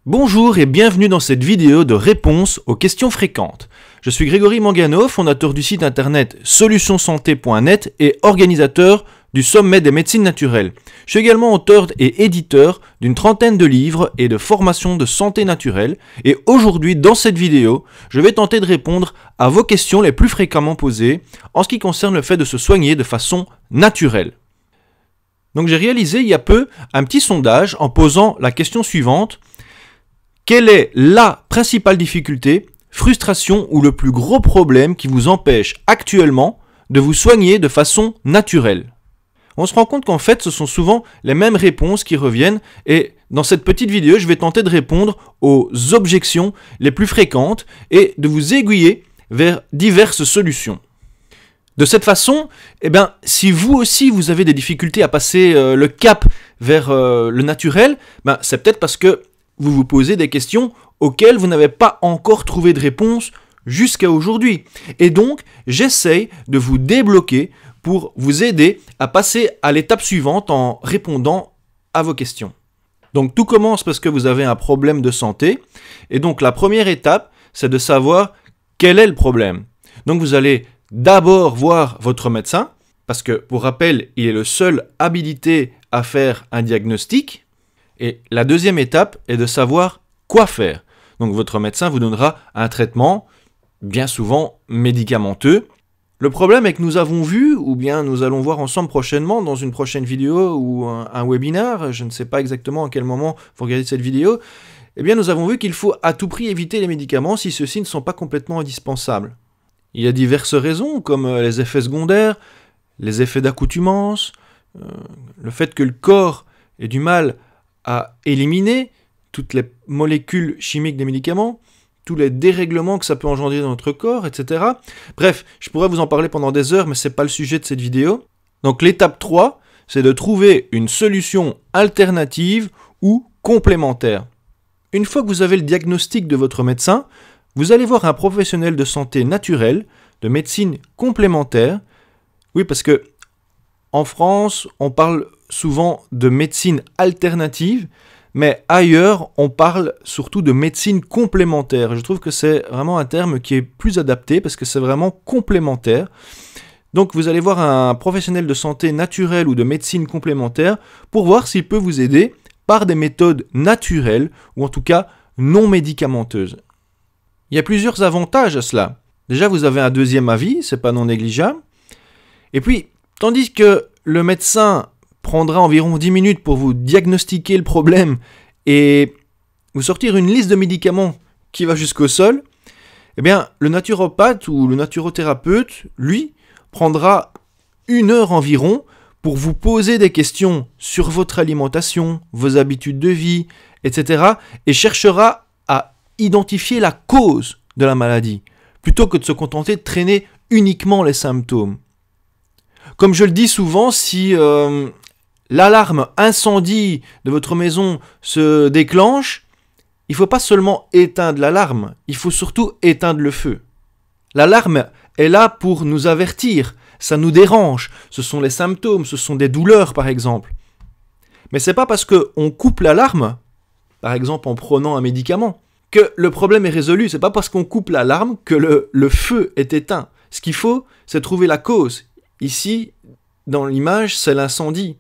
Bonjour et bienvenue dans cette vidéo de réponse aux questions fréquentes. Je suis Grégory Mangano, fondateur du site internet solutionssanté.net et organisateur du Sommet des médecines naturelles. Je suis également auteur et éditeur d'une trentaine de livres et de formations de santé naturelle. Et aujourd'hui, dans cette vidéo, je vais tenter de répondre à vos questions les plus fréquemment posées en ce qui concerne le fait de se soigner de façon naturelle. Donc j'ai réalisé il y a peu un petit sondage en posant la question suivante. Quelle est la principale difficulté, frustration ou le plus gros problème qui vous empêche actuellement de vous soigner de façon naturelle? On se rend compte qu'en fait, ce sont souvent les mêmes réponses qui reviennent et dans cette petite vidéo, je vais tenter de répondre aux objections les plus fréquentes et de vous aiguiller vers diverses solutions. De cette façon, si vous aussi vous avez des difficultés à passer le cap vers le naturel, c'est peut-être parce que vous vous posez des questions auxquelles vous n'avez pas encore trouvé de réponse jusqu'à aujourd'hui. Et donc, j'essaye de vous débloquer pour vous aider à passer à l'étape suivante en répondant à vos questions. Donc, tout commence parce que vous avez un problème de santé. Et donc, la première étape, c'est de savoir quel est le problème. Donc, vous allez d'abord voir votre médecin, parce que, pour rappel, il est le seul habilité à faire un diagnostic. Et la deuxième étape est de savoir quoi faire. Donc votre médecin vous donnera un traitement, bien souvent médicamenteux. Le problème est que nous avons vu, ou bien nous allons voir ensemble prochainement dans une prochaine vidéo ou un webinaire, je ne sais pas exactement à quel moment vous regardez cette vidéo, nous avons vu qu'il faut à tout prix éviter les médicaments si ceux-ci ne sont pas complètement indispensables. Il y a diverses raisons comme les effets secondaires, les effets d'accoutumance, le fait que le corps ait du mal à éliminer toutes les molécules chimiques des médicaments, tous les dérèglements que ça peut engendrer dans notre corps, etc. Bref, je pourrais vous en parler pendant des heures, mais ce n'est pas le sujet de cette vidéo. Donc l'étape 3, c'est de trouver une solution alternative ou complémentaire. Une fois que vous avez le diagnostic de votre médecin, vous allez voir un professionnel de santé naturelle, de médecine complémentaire. Oui, parce que en France, on parle souvent de médecine alternative, mais ailleurs, on parle surtout de médecine complémentaire. Je trouve que c'est vraiment un terme qui est plus adapté parce que c'est vraiment complémentaire. Donc, vous allez voir un professionnel de santé naturelle ou de médecine complémentaire pour voir s'il peut vous aider par des méthodes naturelles ou en tout cas non médicamenteuses. Il y a plusieurs avantages à cela. Déjà, vous avez un deuxième avis, c'est pas non négligeable. Et puis, tandis que le médecin prendra environ 10 minutes pour vous diagnostiquer le problème et vous sortir une liste de médicaments qui va jusqu'au sol, le naturopathe ou le naturothérapeute, lui, prendra 1 heure environ pour vous poser des questions sur votre alimentation, vos habitudes de vie, etc. et cherchera à identifier la cause de la maladie, plutôt que de se contenter de traîner uniquement les symptômes. Comme je le dis souvent, si l'alarme incendie de votre maison se déclenche, il ne faut pas seulement éteindre l'alarme, il faut surtout éteindre le feu. L'alarme est là pour nous avertir, ça nous dérange, ce sont les symptômes, ce sont des douleurs par exemple. Mais ce n'est pas parce qu'on coupe l'alarme, par exemple en prenant un médicament, que le problème est résolu, ce n'est pas parce qu'on coupe l'alarme que le feu est éteint. Ce qu'il faut, c'est trouver la cause. Ici, dans l'image, c'est l'incendie.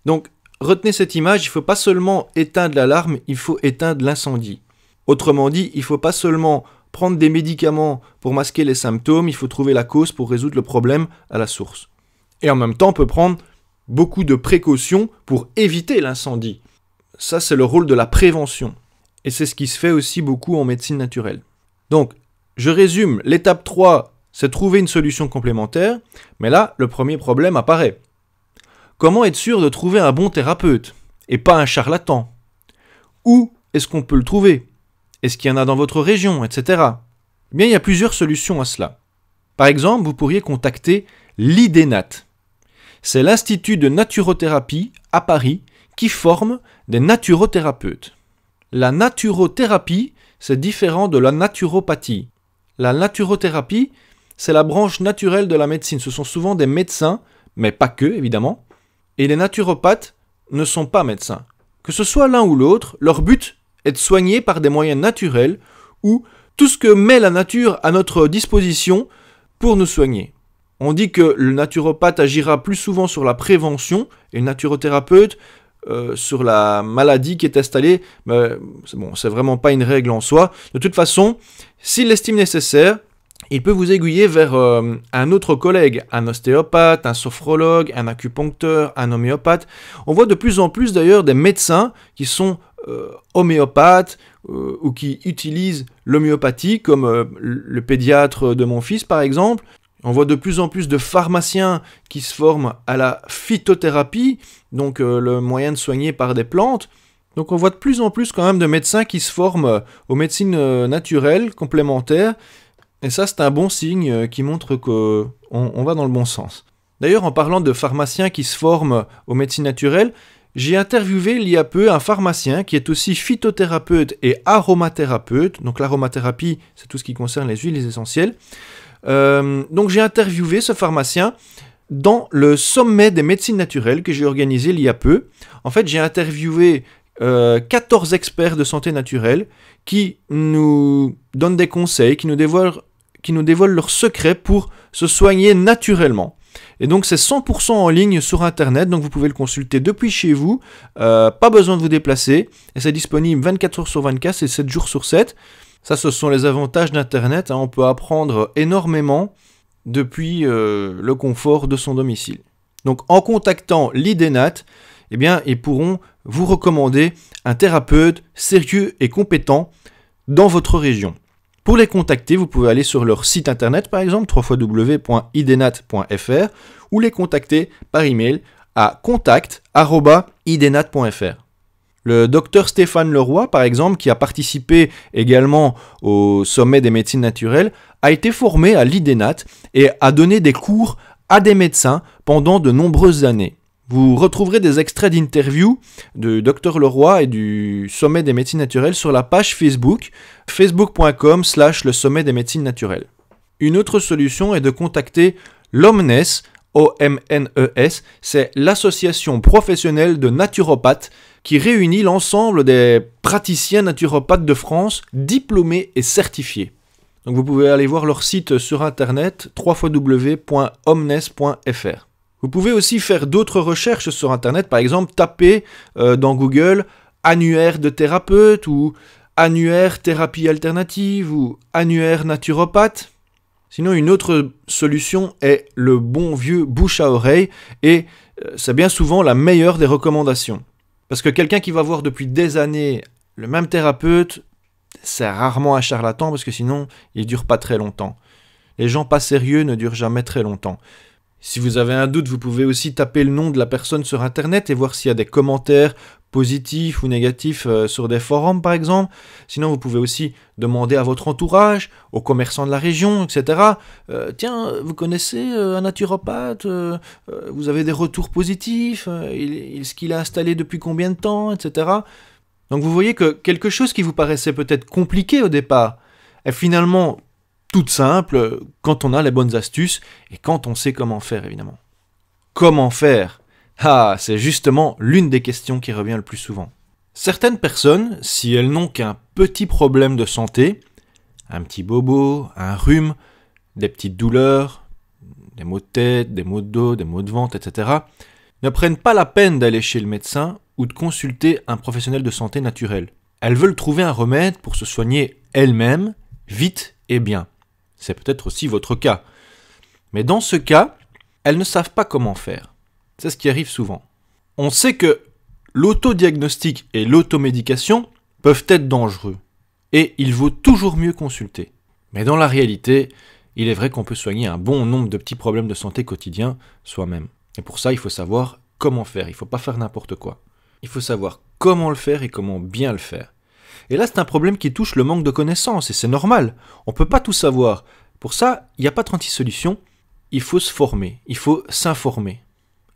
Donc, retenez cette image, il ne faut pas seulement éteindre l'alarme, il faut éteindre l'incendie. Autrement dit, il ne faut pas seulement prendre des médicaments pour masquer les symptômes, il faut trouver la cause pour résoudre le problème à la source. Et en même temps, on peut prendre beaucoup de précautions pour éviter l'incendie. Ça, c'est le rôle de la prévention. Et c'est ce qui se fait aussi beaucoup en médecine naturelle. Donc, je résume, l'étape 3, c'est trouver une solution complémentaire, mais là, le premier problème apparaît. Comment être sûr de trouver un bon thérapeute, et pas un charlatan? Où est-ce qu'on peut le trouver? Est-ce qu'il y en a dans votre région, etc. Il y a plusieurs solutions à cela. Par exemple, vous pourriez contacter l'IDENAT. C'est l'Institut de naturothérapie à Paris qui forme des naturothérapeutes. La naturothérapie, c'est différent de la naturopathie. La naturothérapie, c'est la branche naturelle de la médecine. Ce sont souvent des médecins, mais pas que, évidemment. Et les naturopathes ne sont pas médecins. Que ce soit l'un ou l'autre, leur but être soigné par des moyens naturels ou tout ce que met la nature à notre disposition pour nous soigner. On dit que le naturopathe agira plus souvent sur la prévention et le naturothérapeute sur la maladie qui est installée. C'est vraiment pas une règle en soi. De toute façon, s'il l'estime nécessaire, il peut vous aiguiller vers un autre collègue, un ostéopathe, un sophrologue, un acupuncteur, un homéopathe. On voit de plus en plus d'ailleurs des médecins qui sont homéopathes ou qui utilisent l'homéopathie, comme le pédiatre de mon fils par exemple. On voit de plus en plus de pharmaciens qui se forment à la phytothérapie, donc le moyen de soigner par des plantes. Donc on voit de plus en plus quand même de médecins qui se forment aux médecines naturelles, complémentaires. Et ça, c'est un bon signe qui montre qu'on va dans le bon sens. D'ailleurs, en parlant de pharmaciens qui se forment aux médecines naturelles, j'ai interviewé il y a peu un pharmacien qui est aussi phytothérapeute et aromathérapeute. Donc l'aromathérapie, c'est tout ce qui concerne les huiles essentielles. Donc j'ai interviewé ce pharmacien dans le sommet des médecines naturelles que j'ai organisé il y a peu. En fait, j'ai interviewé 14 experts de santé naturelle qui nous donnent des conseils, qui nous dévoilent leurs secrets pour se soigner naturellement. Et donc c'est 100% en ligne sur internet, donc vous pouvez le consulter depuis chez vous, pas besoin de vous déplacer, et c'est disponible 24 heures sur 24 et 7 jours sur 7. Ça, ce sont les avantages d'internet, on peut apprendre énormément depuis le confort de son domicile. Donc en contactant l'IDENAT, eh bien, ils pourront vous recommander un thérapeute sérieux et compétent dans votre région. Pour les contacter, vous pouvez aller sur leur site internet par exemple, www.idenat.fr, ou les contacter par email à contact@idenat.fr. Le docteur Stéphane Leroy, par exemple, qui a participé également au sommet des médecines naturelles, a été formé à l'IDENAT et a donné des cours à des médecins pendant de nombreuses années. Vous retrouverez des extraits d'interviews de Dr Leroy et du Sommet des médecines naturelles sur la page Facebook, facebook.com/le sommet des médecines naturelles. Une autre solution est de contacter l'OMNES, OMNES, c'est l'association professionnelle de naturopathes qui réunit l'ensemble des praticiens naturopathes de France, diplômés et certifiés. Donc vous pouvez aller voir leur site sur internet, www.omnes.fr. Vous pouvez aussi faire d'autres recherches sur internet, par exemple taper dans Google annuaire de thérapeute ou annuaire thérapie alternative ou annuaire naturopathe. Sinon, une autre solution est le bon vieux bouche à oreille et c'est bien souvent la meilleure des recommandations. Parce que quelqu'un qui va voir depuis des années le même thérapeute, c'est rarement un charlatan parce que sinon, il ne dure pas très longtemps. Les gens pas sérieux ne durent jamais très longtemps. Si vous avez un doute, vous pouvez aussi taper le nom de la personne sur internet et voir s'il y a des commentaires positifs ou négatifs sur des forums par exemple. Sinon, vous pouvez aussi demander à votre entourage, aux commerçants de la région, etc. Tiens, vous connaissez un naturopathe, vous avez des retours positifs, est-ce qu'il a installé depuis combien de temps, etc. Donc vous voyez que quelque chose qui vous paraissait peut-être compliqué au départ est finalement toute simple quand on a les bonnes astuces et quand on sait comment faire évidemment. Comment faire ? Ah, c'est justement l'une des questions qui revient le plus souvent. Certaines personnes, si elles n'ont qu'un petit problème de santé, un petit bobo, un rhume, des petites douleurs, des maux de tête, des maux de dos, des maux de ventre, etc., ne prennent pas la peine d'aller chez le médecin ou de consulter un professionnel de santé naturelle. Elles veulent trouver un remède pour se soigner elles-mêmes, vite et bien. C'est peut-être aussi votre cas. Mais dans ce cas, elles ne savent pas comment faire. C'est ce qui arrive souvent. On sait que l'autodiagnostic et l'automédication peuvent être dangereux. Et il vaut toujours mieux consulter. Mais dans la réalité, il est vrai qu'on peut soigner un bon nombre de petits problèmes de santé quotidiens soi-même. Et pour ça, il faut savoir comment faire. Il ne faut pas faire n'importe quoi. Il faut savoir comment le faire et comment bien le faire. Et là, c'est un problème qui touche le manque de connaissances, et c'est normal. On ne peut pas tout savoir. Pour ça, il n'y a pas 36 solutions. Il faut se former, il faut s'informer.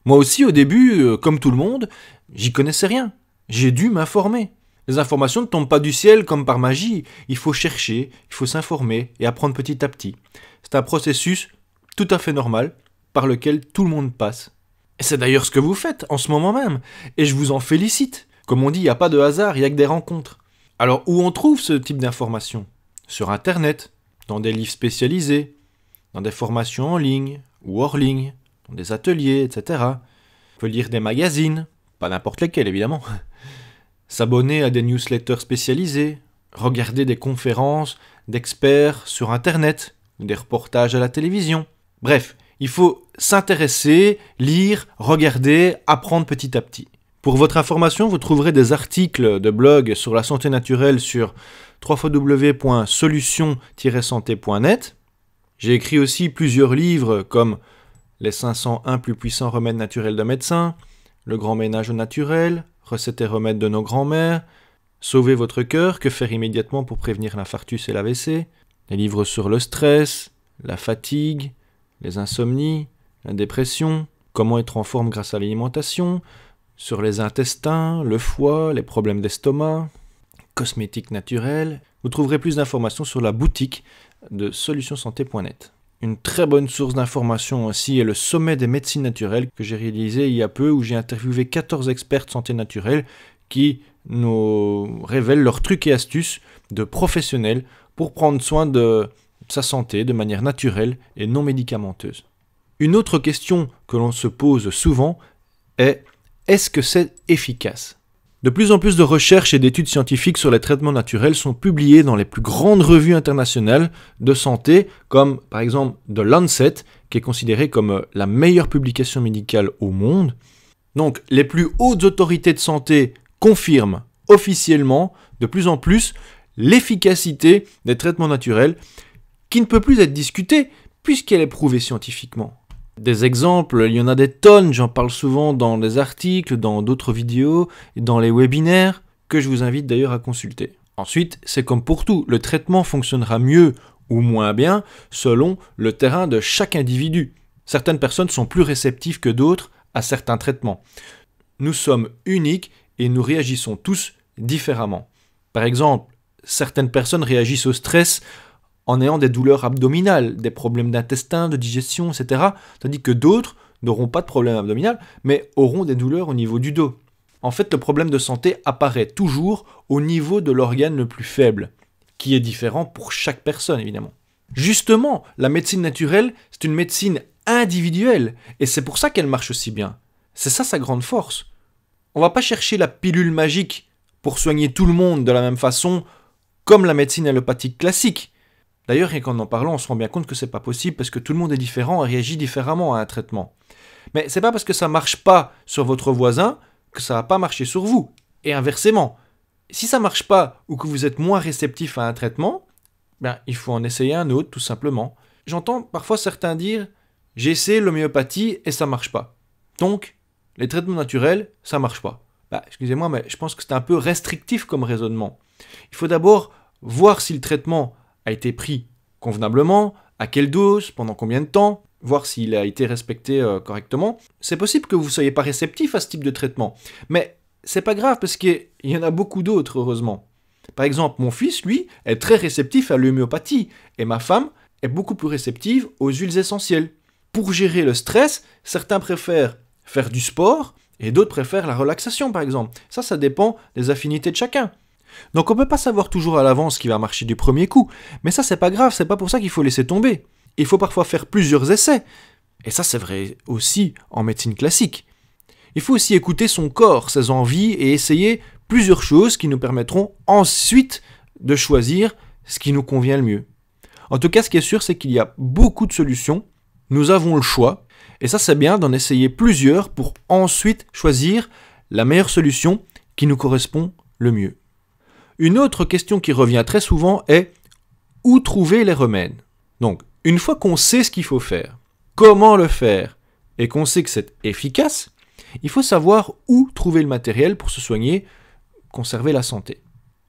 Moi aussi, au début, comme tout le monde, j'y connaissais rien. J'ai dû m'informer. Les informations ne tombent pas du ciel comme par magie. Il faut chercher, il faut s'informer et apprendre petit à petit. C'est un processus tout à fait normal par lequel tout le monde passe. Et c'est d'ailleurs ce que vous faites en ce moment même. Et je vous en félicite. Comme on dit, il n'y a pas de hasard, il n'y a que des rencontres. Alors, où on trouve ce type d'informations? Sur Internet, dans des livres spécialisés, dans des formations en ligne ou hors ligne, dans des ateliers, etc. On peut lire des magazines, pas n'importe lesquels évidemment, s'abonner à des newsletters spécialisés, regarder des conférences d'experts sur Internet ou des reportages à la télévision. Bref, il faut s'intéresser, lire, regarder, apprendre petit à petit. Pour votre information, vous trouverez des articles de blog sur la santé naturelle sur www.solution-santé.net. J'ai écrit aussi plusieurs livres comme Les 501 plus puissants remèdes naturels de médecins, Le grand ménage au naturel, Recettes et remèdes de nos grands-mères, Sauver votre cœur, que faire immédiatement pour prévenir l'infarctus et l'AVC, des livres sur le stress, la fatigue, les insomnies, la dépression, comment être en forme grâce à l'alimentation, sur les intestins, le foie, les problèmes d'estomac, cosmétiques naturels. Vous trouverez plus d'informations sur la boutique de solutionsanté.net. Une très bonne source d'informations aussi est le sommet des médecines naturelles que j'ai réalisé il y a peu, où j'ai interviewé 14 experts de santé naturelle qui nous révèlent leurs trucs et astuces de professionnels pour prendre soin de sa santé de manière naturelle et non médicamenteuse. Une autre question que l'on se pose souvent est: est-ce que c'est efficace? De plus en plus de recherches et d'études scientifiques sur les traitements naturels sont publiées dans les plus grandes revues internationales de santé, comme par exemple The Lancet, qui est considérée comme la meilleure publication médicale au monde. Donc les plus hautes autorités de santé confirment officiellement de plus en plus l'efficacité des traitements naturels, qui ne peut plus être discutée puisqu'elle est prouvée scientifiquement. Des exemples, il y en a des tonnes, j'en parle souvent dans des articles, dans d'autres vidéos, dans les webinaires, que je vous invite d'ailleurs à consulter. Ensuite, c'est comme pour tout, le traitement fonctionnera mieux ou moins bien selon le terrain de chaque individu. Certaines personnes sont plus réceptives que d'autres à certains traitements. Nous sommes uniques et nous réagissons tous différemment. Par exemple, certaines personnes réagissent au stress en ayant des douleurs abdominales, des problèmes d'intestin, de digestion, etc. Tandis que d'autres n'auront pas de problème abdominal, mais auront des douleurs au niveau du dos. En fait, le problème de santé apparaît toujours au niveau de l'organe le plus faible, qui est différent pour chaque personne, évidemment. Justement, la médecine naturelle, c'est une médecine individuelle, et c'est pour ça qu'elle marche aussi bien. C'est ça sa grande force. On ne va pas chercher la pilule magique pour soigner tout le monde de la même façon, comme la médecine allopathique classique. D'ailleurs, rien qu'en parlant, on se rend bien compte que c'est pas possible parce que tout le monde est différent et réagit différemment à un traitement. Mais c'est pas parce que ça marche pas sur votre voisin que ça va pas marcher sur vous. Et inversement, si ça marche pas ou que vous êtes moins réceptif à un traitement, ben, il faut en essayer un autre tout simplement. J'entends parfois certains dire « j'ai essayé l'homéopathie et ça marche pas. Donc, les traitements naturels, ça marche pas. » Excusez-moi, mais je pense que c'est un peu restrictif comme raisonnement. Il faut d'abord voir si le traitement a été pris convenablement, à quelle dose, pendant combien de temps, voir s'il a été respecté correctement. C'est possible que vous ne soyez pas réceptif à ce type de traitement, mais c'est pas grave parce qu'il y en a beaucoup d'autres, heureusement. Par exemple, mon fils, lui, est très réceptif à l'homéopathie, et ma femme est beaucoup plus réceptive aux huiles essentielles. Pour gérer le stress, certains préfèrent faire du sport, et d'autres préfèrent la relaxation, par exemple. Ça dépend des affinités de chacun. Donc on ne peut pas savoir toujours à l'avance ce qui va marcher du premier coup, mais ça c'est pas grave, c'est pas pour ça qu'il faut laisser tomber. Il faut parfois faire plusieurs essais, et ça c'est vrai aussi en médecine classique. Il faut aussi écouter son corps, ses envies, et essayer plusieurs choses qui nous permettront ensuite de choisir ce qui nous convient le mieux. En tout cas, ce qui est sûr, c'est qu'il y a beaucoup de solutions, nous avons le choix, et ça c'est bien d'en essayer plusieurs pour ensuite choisir la meilleure solution qui nous correspond le mieux. Une autre question qui revient très souvent est « où trouver les remèdes ?» Donc, une fois qu'on sait ce qu'il faut faire, comment le faire, et qu'on sait que c'est efficace, il faut savoir où trouver le matériel pour se soigner, conserver la santé.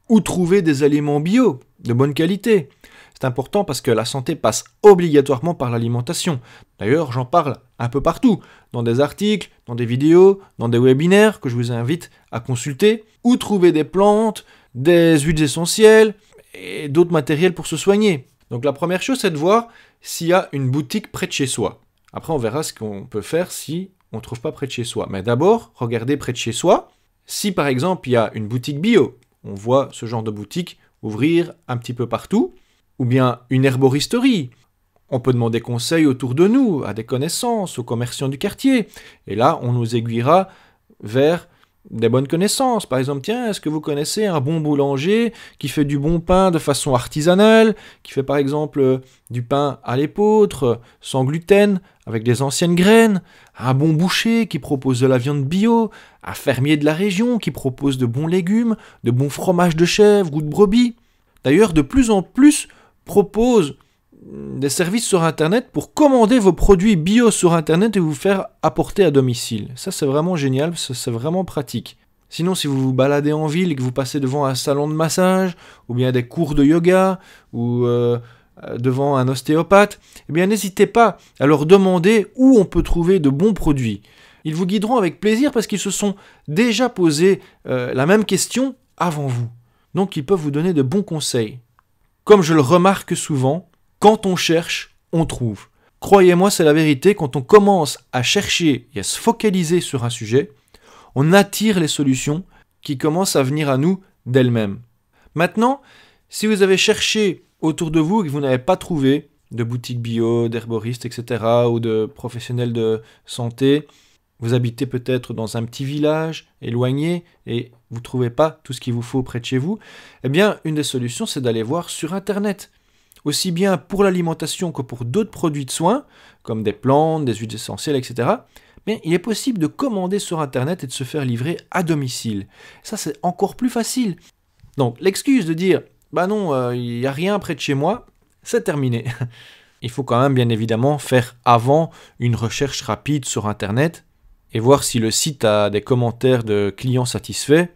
Où trouver des aliments bio, de bonne qualité. C'est important parce que la santé passe obligatoirement par l'alimentation. D'ailleurs, j'en parle un peu partout, dans des articles, dans des vidéos, dans des webinaires que je vous invite à consulter. Où trouver des plantes, des huiles essentielles et d'autres matériels pour se soigner. Donc la première chose, c'est de voir s'il y a une boutique près de chez soi. Après, on verra ce qu'on peut faire si on ne trouve pas près de chez soi. Mais d'abord, regardez près de chez soi. Si par exemple, il y a une boutique bio On voit ce genre de boutique ouvrir un petit peu partout. Ou bien une herboristerie. On peut demander conseil autour de nous, à des connaissances, aux commerçants du quartier. Et là, on nous aiguillera vers des bonnes connaissances. Par exemple, tiens, est-ce que vous connaissez un bon boulanger qui fait du bon pain de façon artisanale, qui fait par exemple du pain à l'épeautre, sans gluten, avec des anciennes graines, un bon boucher qui propose de la viande bio, un fermier de la région qui propose de bons légumes, de bons fromages de chèvre ou de brebis. D'ailleurs, de plus en plus propose des services sur Internet pour commander vos produits bio sur Internet et vous faire apporter à domicile. Ça, c'est vraiment génial, c'est vraiment pratique. Sinon, si vous vous baladez en ville et que vous passez devant un salon de massage, ou bien des cours de yoga, ou devant un ostéopathe, eh bien, n'hésitez pas à leur demander où on peut trouver de bons produits. Ils vous guideront avec plaisir parce qu'ils se sont déjà posé la même question avant vous. Donc, ils peuvent vous donner de bons conseils. Comme je le remarque souvent, quand on cherche, on trouve. Croyez-moi, c'est la vérité, quand on commence à chercher et à se focaliser sur un sujet, on attire les solutions qui commencent à venir à nous d'elles-mêmes. Maintenant, si vous avez cherché autour de vous et que vous n'avez pas trouvé de boutique bio, d'herboriste, etc., ou de professionnels de santé, vous habitez peut-être dans un petit village éloigné et vous ne trouvez pas tout ce qu'il vous faut près de chez vous, eh bien, une des solutions, c'est d'aller voir sur Internet. Aussi bien pour l'alimentation que pour d'autres produits de soins, comme des plantes, des huiles essentielles, etc. Mais il est possible de commander sur Internet et de se faire livrer à domicile. Ça, c'est encore plus facile. Donc, l'excuse de dire « bah non, il n'y a rien près de chez moi », c'est terminé. Il faut quand même, bien évidemment, faire avant une recherche rapide sur Internet et voir si le site a des commentaires de clients satisfaits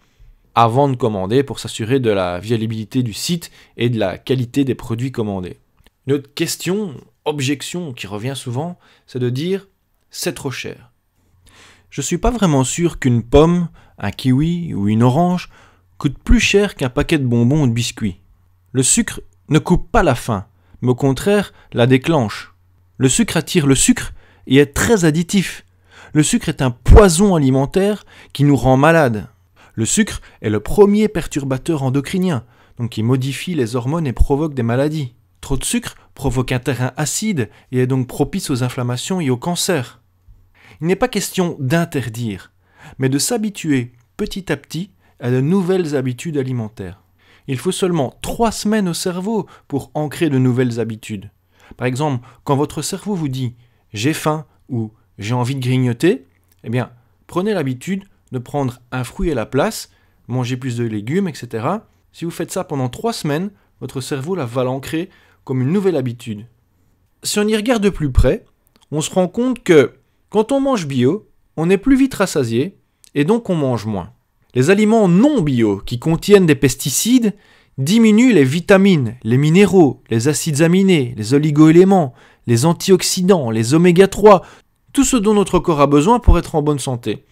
avant de commander pour s'assurer de la viabilité du site et de la qualité des produits commandés. Une autre question, objection qui revient souvent, c'est de dire « c'est trop cher ». Je ne suis pas vraiment sûr qu'une pomme, un kiwi ou une orange coûte plus cher qu'un paquet de bonbons ou de biscuits. Le sucre ne coupe pas la faim, mais au contraire la déclenche. Le sucre attire le sucre et est très additif. Le sucre est un poison alimentaire qui nous rend malades. Le sucre est le premier perturbateur endocrinien, donc qui modifie les hormones et provoque des maladies. Trop de sucre provoque un terrain acide et est donc propice aux inflammations et aux cancers. Il n'est pas question d'interdire, mais de s'habituer petit à petit à de nouvelles habitudes alimentaires. Il faut seulement 3 semaines au cerveau pour ancrer de nouvelles habitudes. Par exemple, quand votre cerveau vous dit « j'ai faim » ou « j'ai envie de grignoter », eh bien, prenez l'habitude de prendre un fruit à la place, manger plus de légumes, etc. Si vous faites ça pendant 3 semaines, votre cerveau va l'ancrer comme une nouvelle habitude. Si on y regarde de plus près, on se rend compte que quand on mange bio, on est plus vite rassasié et donc on mange moins. Les aliments non bio qui contiennent des pesticides diminuent les vitamines, les minéraux, les acides aminés, les oligo-éléments, les antioxydants, les oméga 3, tout ce dont notre corps a besoin pour être en bonne santé.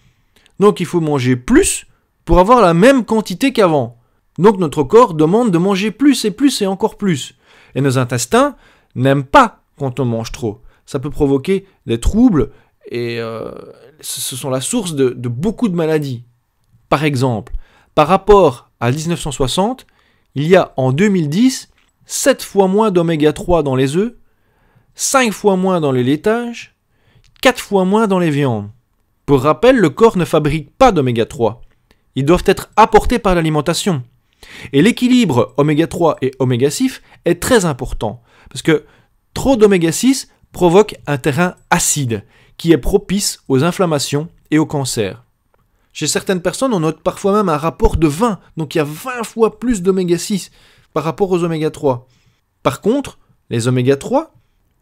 Donc il faut manger plus pour avoir la même quantité qu'avant. Donc notre corps demande de manger plus et encore plus. Et nos intestins n'aiment pas quand on mange trop. Ça peut provoquer des troubles et ce sont la source de beaucoup de maladies. Par exemple, par rapport à 1960, il y a en 2010 7 fois moins d'oméga 3 dans les œufs, 5 fois moins dans le laitage, 4 fois moins dans les viandes. Pour rappel, le corps ne fabrique pas d'oméga 3. Ils doivent être apportés par l'alimentation. Et l'équilibre oméga 3 et oméga 6 est très important, parce que trop d'oméga 6 provoque un terrain acide, qui est propice aux inflammations et aux cancers. Chez certaines personnes, on note parfois même un rapport de 20, donc il y a 20 fois plus d'oméga 6 par rapport aux oméga 3. Par contre, les oméga 3,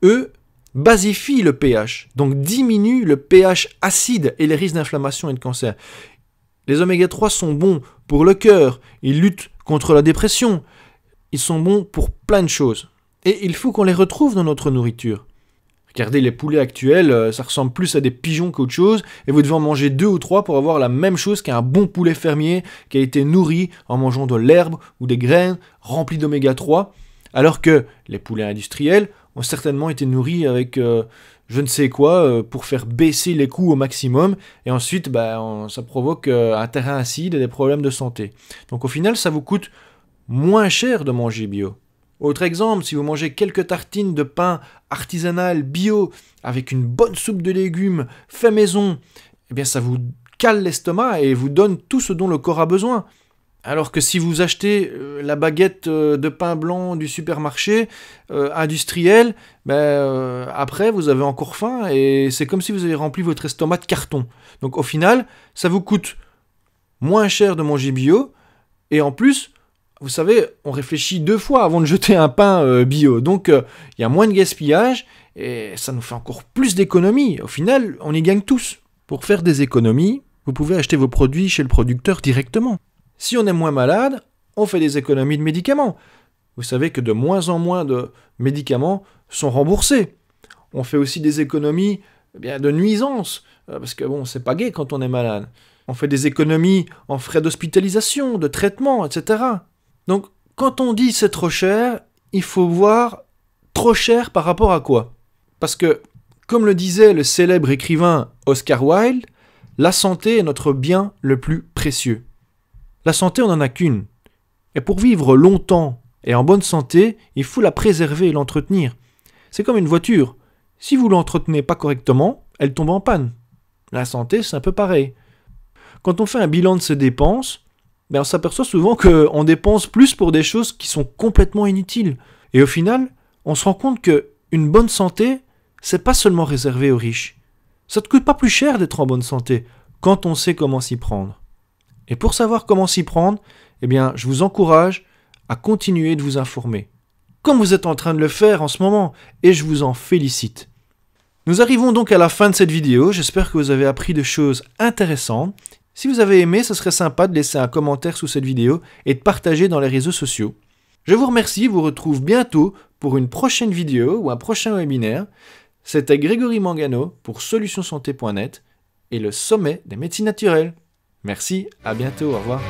eux, basifient le pH, donc diminuent le pH acide et les risques d'inflammation et de cancer. Les oméga 3 sont bons pour le cœur, ils luttent contre la dépression, ils sont bons pour plein de choses. Et il faut qu'on les retrouve dans notre nourriture. Regardez les poulets actuels, ça ressemble plus à des pigeons qu'autre chose, et vous devez en manger 2 ou 3 pour avoir la même chose qu'un bon poulet fermier qui a été nourri en mangeant de l'herbe ou des graines remplies d'oméga 3, alors que les poulets industriels ont certainement été nourris avec je ne sais quoi pour faire baisser les coûts au maximum et ensuite ça provoque un terrain acide et des problèmes de santé. Donc au final ça vous coûte moins cher de manger bio. Autre exemple, si vous mangez quelques tartines de pain artisanal bio avec une bonne soupe de légumes fait maison, eh bien ça vous cale l'estomac et vous donne tout ce dont le corps a besoin. Alors que si vous achetez la baguette de pain blanc du supermarché industriel, après vous avez encore faim et c'est comme si vous avez rempli votre estomac de carton. Donc au final, ça vous coûte moins cher de manger bio et en plus, vous savez, on réfléchit 2 fois avant de jeter un pain bio. Donc il y a moins de gaspillage et ça nous fait encore plus d'économies. Au final, on y gagne tous. Pour faire des économies, vous pouvez acheter vos produits chez le producteur directement. Si on est moins malade, on fait des économies de médicaments. Vous savez que de moins en moins de médicaments sont remboursés. On fait aussi des économies de nuisances, parce que c'est pas gai quand on est malade. On fait des économies en frais d'hospitalisation, de traitement, etc. Donc, quand on dit c'est trop cher, il faut voir trop cher par rapport à quoi. Parce que, comme le disait le célèbre écrivain Oscar Wilde, la santé est notre bien le plus précieux. La santé, on n'en a qu'une. Et pour vivre longtemps et en bonne santé, il faut la préserver et l'entretenir. C'est comme une voiture. Si vous ne l'entretenez pas correctement, elle tombe en panne. La santé, c'est un peu pareil. Quand on fait un bilan de ses dépenses, on s'aperçoit souvent qu'on dépense plus pour des choses qui sont complètement inutiles. Et au final, on se rend compte qu'une bonne santé, c'est pas seulement réservé aux riches. Ça ne te coûte pas plus cher d'être en bonne santé quand on sait comment s'y prendre. Et pour savoir comment s'y prendre, je vous encourage à continuer de vous informer, comme vous êtes en train de le faire en ce moment, et je vous en félicite. Nous arrivons donc à la fin de cette vidéo, j'espère que vous avez appris des choses intéressantes. Si vous avez aimé, ce serait sympa de laisser un commentaire sous cette vidéo et de partager dans les réseaux sociaux. Je vous remercie, vous retrouve bientôt pour une prochaine vidéo ou un prochain webinaire. C'était Grégory Mangano pour solutionssanté.net et le sommet des médecines naturelles. Merci, à bientôt, au revoir.